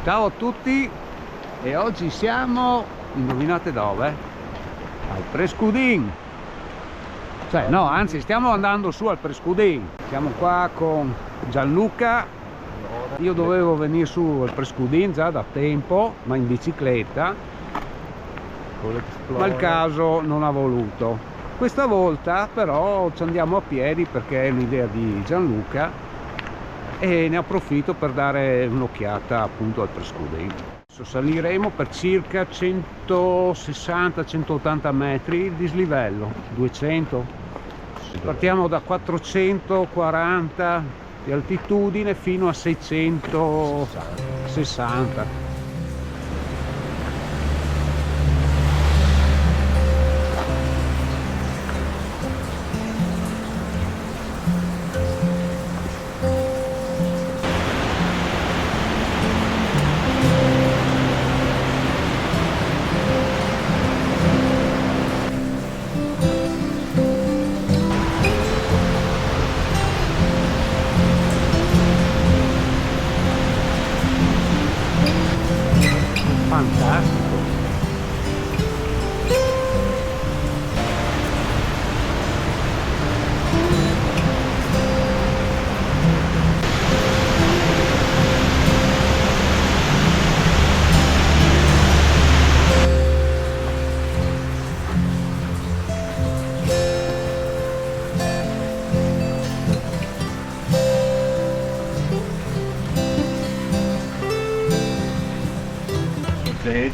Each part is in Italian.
Ciao a tutti e oggi siamo, indovinate dove? Al Prescudin. Cioè no, anzi stiamo andando su al Prescudin. Siamo qua con Gianluca. Io dovevo venire su al Prescudin già da tempo, ma in bicicletta, ma il caso non ha voluto. Questa volta però ci andiamo a piedi perché è un'idea di Gianluca e ne approfitto per dare un'occhiata appunto al Prescudin. Adesso saliremo per circa 160-180 metri il dislivello, 200. Partiamo da 440 di altitudine fino a 660. Fantastico.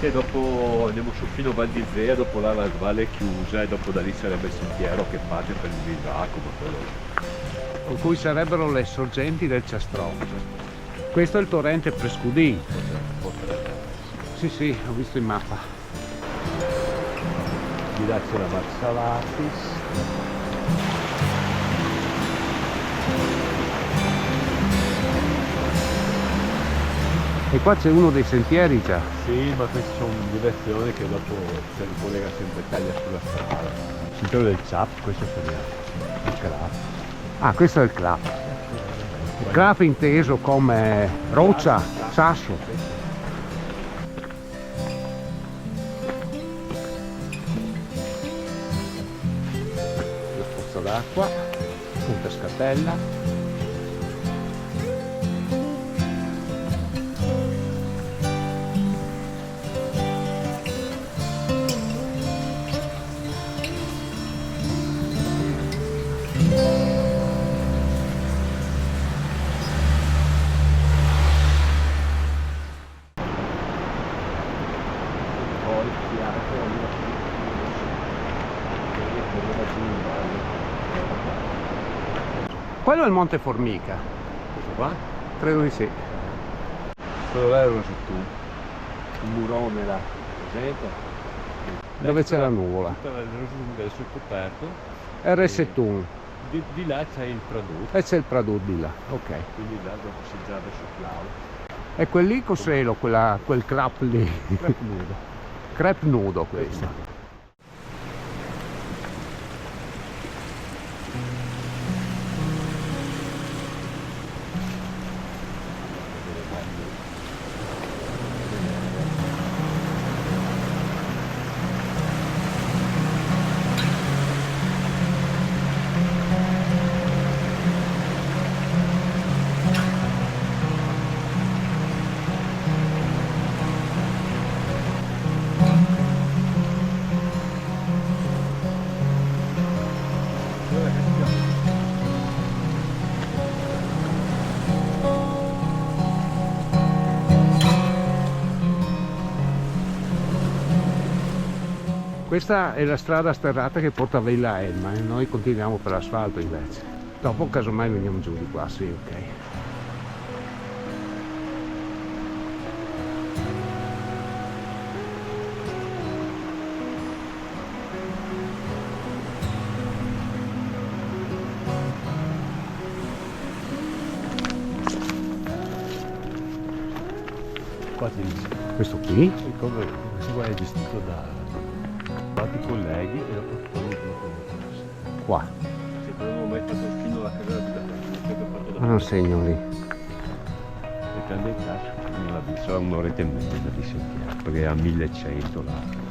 E dopo andiamo su fino a Val di Zea, dopo là la valle è chiusa e dopo da lì sarebbe il sentiero che parte per il Visacco, Con cui sarebbero le sorgenti del Ciastrò. Questo è il torrente Prescudin. Sì, sì, ho visto in mappa. Di là c'è la Marsalatis. E qua c'è uno dei sentieri già. Sì, ma queste sono direzioni che dopo si ricollega sempre taglia sulla strada. Il sentiero del Chap, questo seria il Crap. Ah, questo è il Clap. Il Clap inteso come roccia, sasso. La pozza d'acqua, un pescatella. Quello è il Monte Formica. Questo qua? Credo di sì. Quello là era una tu. Un murone là, presente? Dove c'è la nuvola. Tutta la del sottoperto. R7. Di là c'è il Pradut. E c'è il Pradut di là, ok. Quindi là dopo si già verso Clau. E quel lì cos'è quel crap lì? Crepe nudo. Crepe nudo questo. Questa è la strada sterrata che porta a Villa Elma e noi continuiamo per l'asfalto invece. Dopo casomai veniamo giù di qua, sì, ok. Qua ti dice. Questo qui? Come questo qua è gestito da quanti colleghi e dopo Qua. se dovevo mettere fino alla casa da Non segno lì. e prende il calcio. sarà un'oretta e mezza di sentiero, perché è a 1100 là.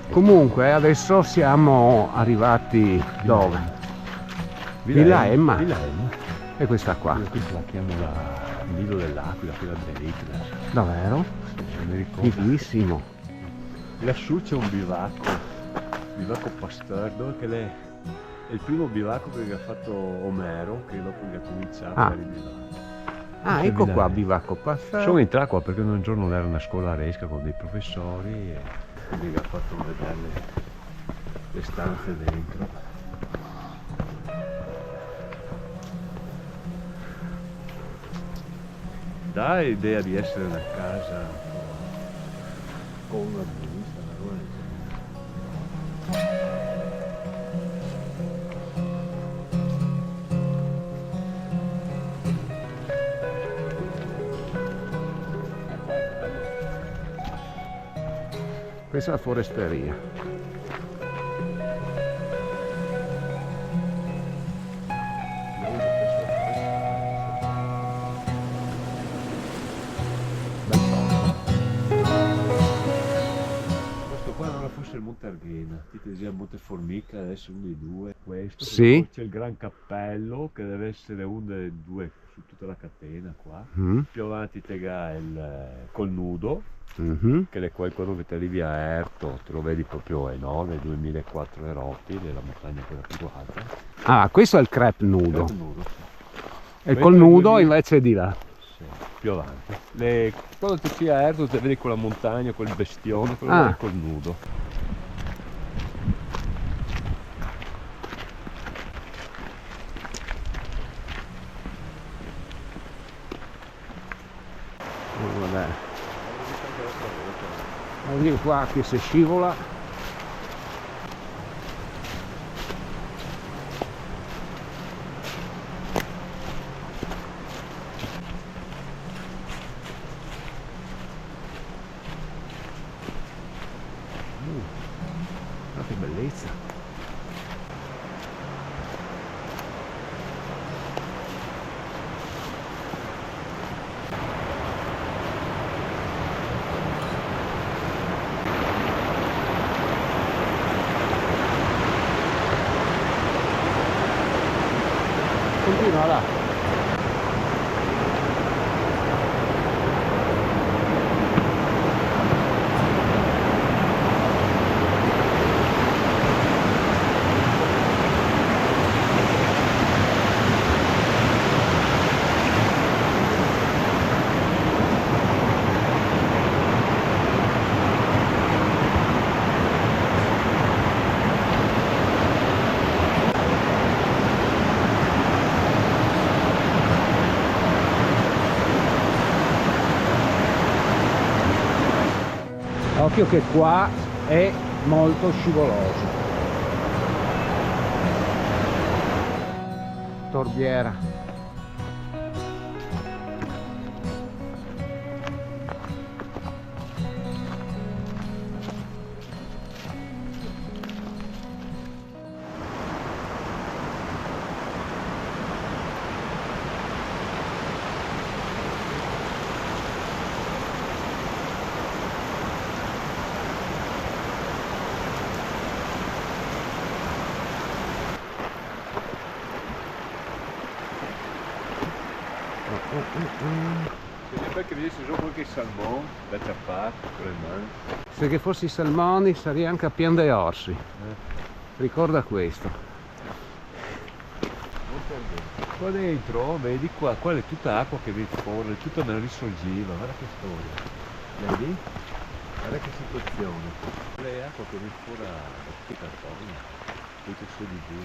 Comunque adesso siamo arrivati dove? Villa Emma. Villa Emma. E questa qua. Io questa la chiamo la Nido dell'Aquila, quella dell'Hitler. Davvero? Mi ricordo. Fighissimo. Lassù c'è un bivacco Pasteur, che è il primo bivacco che ha fatto Omero, che dopo che ha cominciato a ribivare. Ah, ecco qua, bivacco Pasteur. Sono entrato qua perché un giorno era una scolaresca con dei professori e quindi mi ha fatto vedere le stanze dentro. Dà l'idea di essere una casa con una vista, una roba del genere. Questa è la foresteria. Il Monte Arghena, ti diceva Monte Formica, adesso uno dei due, questo, sì. C'è il Gran Cappello che deve essere uno dei due su tutta la catena qua, più avanti te ga il Colnudo, che è quello che ti arrivi a Erto, te lo vedi proprio enorme, 2004 erotti, della montagna quella più alta. Ah, questo è il Crep Nudo. Nudo, sì. E il Colnudo invece è di là. Sì, più avanti. Quando ti sia a Erto ti vedi quella montagna, quel bestione, quello è il Colnudo. Vabbè. Vedi qua che si scivola. Che bellezza. Continua là. Occhio che qua è molto scivoloso. Torbiera. J'espère que ci sono qualche salmone da ciappare con le mani. Se che fossi salmoni sarei anche a pian dei orsi. Ricorda questo. Qua dentro, vedi qua è tutta acqua che vedi fuori, è tutta una risorgiva, guarda che storia. Vedi? Guarda che situazione. È acqua che vedi fuori da tutti i cartoni. Tutto su di giù.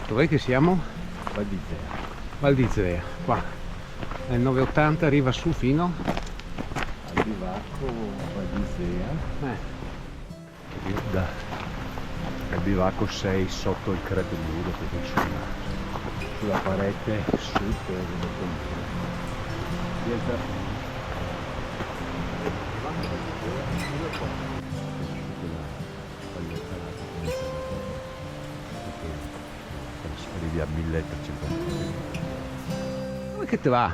Dov'è che siamo? Val d'Isea. Val d'Isea, qua. Nel 980 arriva su fino al bivacco Val d'Isea. Al bivacco 6 sotto il Crep Nudo, perché sulla parete sud del a 1300 metri. Dove che te va?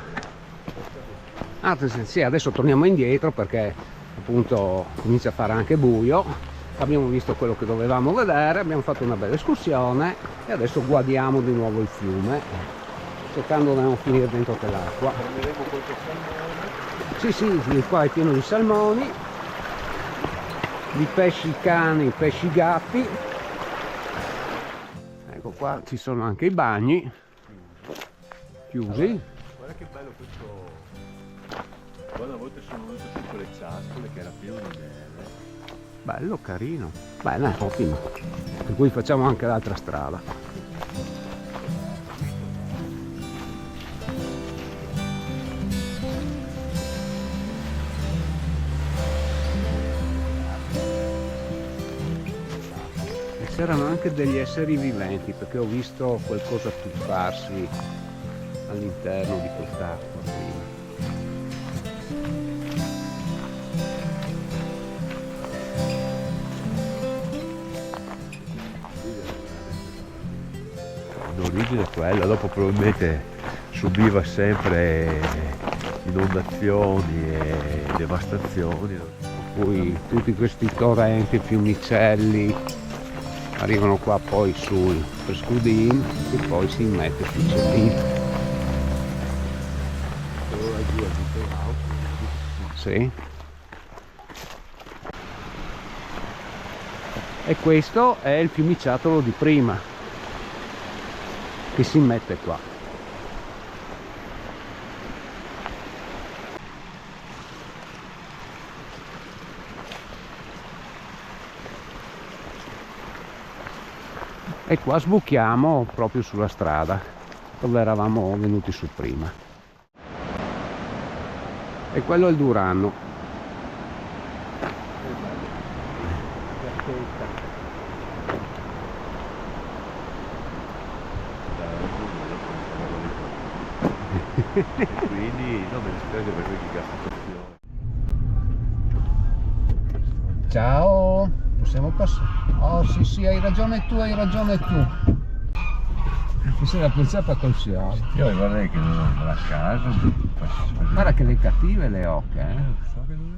Ah, sì, adesso torniamo indietro perché appunto comincia a fare anche buio. Abbiamo visto quello che dovevamo vedere, abbiamo fatto una bella escursione e adesso guardiamo di nuovo il fiume, cercando di non finire dentro quell'acqua. Prenderemo qualche salmone. Sì, qua è pieno di salmoni, di pesci cani, pesci gatti. Ecco qua ci sono anche i bagni chiusi. Guarda che bello questo. Guarda, una volta sono venuto su quelle ciaspole che era pieno di neve. Bello, carino. Bene, ottimo. Per cui facciamo anche l'altra strada. E c'erano anche degli esseri viventi perché ho visto qualcosa tuffarsi all'interno di quest'acqua prima. L'origine è quella, dopo probabilmente subiva sempre inondazioni e devastazioni. Per cui tutti questi torrenti, fiumicelli arrivano qua poi sul Prescudin e poi si immette più lì. Sì. E questo è il fiumiciattolo di prima che si mette qua. E qua sbuchiamo proprio sulla strada dove eravamo venuti su prima. E quello è il Duranno. Quindi non mi dispiace per quei gastazioni. Ciao, possiamo passare? Oh sì, hai ragione tu, Mi sei la piazzata col fiore. Io guarda che non ho la casa. Guarda che le cattive le oche, So che non